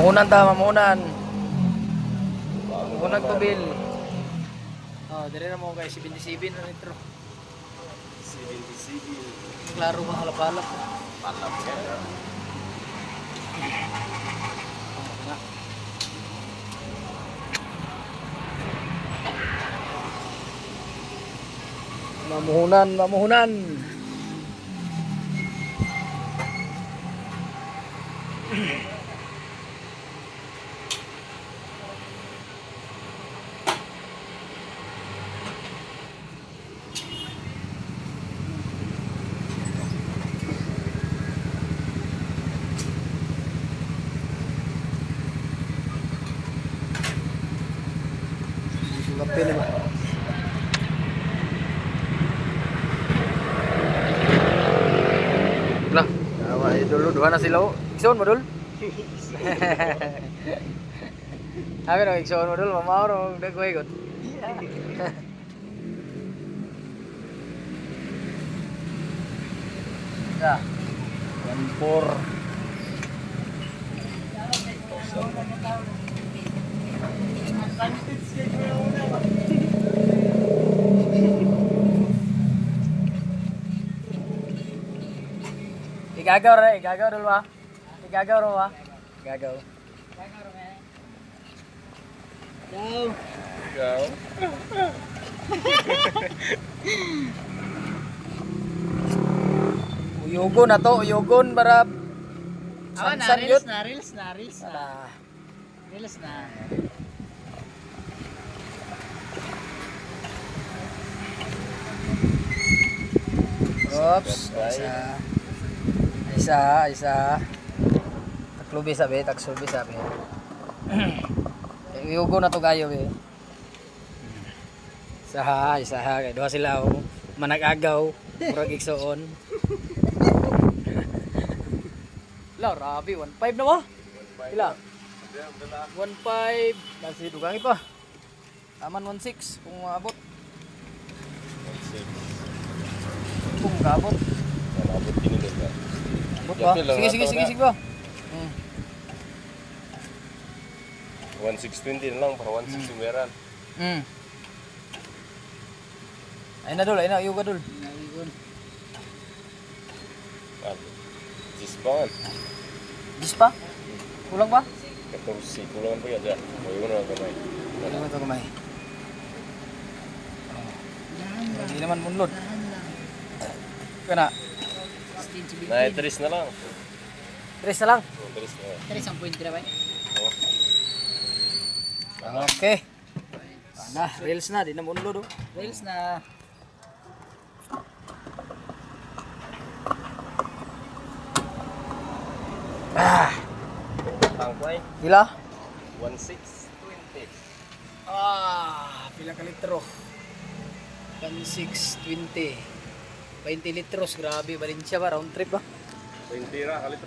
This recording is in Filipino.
Mamuhunan ta, mamuhunan. Mamuhunan to Bill. Oh, dire na mo kay 77 na litro. 77. Klaro ka halap-halap. Palap ka. Mamuhunan, mamuhunan. Kape na ba? Lah, dulu dua na sila. Ikson mo dul. Abi no ikson mo dul, mamaw ro dagway got. Ya. 14. Igagaw ra, igagaw dul ba? Igagaw ro ba? Igagaw. Go. Go. Uyugon na to, uyugon para sansan yun. Reels na. Reels na. Oops, isa. Taklubi sabi, taksubi sabi. Uyugon na to gayo be. Isa, kay duha sila manag-agaw, murag igsoon. La, rabi, 1.5 na ba? Pila? 1.5. Nasi dugangi pa. Taman 1.6 kung maabot. Kung maabot. Malabot kinilid ka. Abot ba? Sige ba? 1620 na lang para 160 meran. Ayun na dul, ayun na, ayaw ka dul. Jispan. Dis pa? Kulang ba? 14 kulangan pa yan. May una na kamay. Ano ba ito kumay? Hindi naman munlod. Kana, Na 3 na lang. 3 na lang. 3 na. Tres ang point na ba? Okay. Ana, reels na, di na munlod. Reels na. Tangkway. Pila? 1620. Pila ka litro? 1620. 20 litros, grabe, Valencia ba? Round trip ba? 20 ra, kalitro.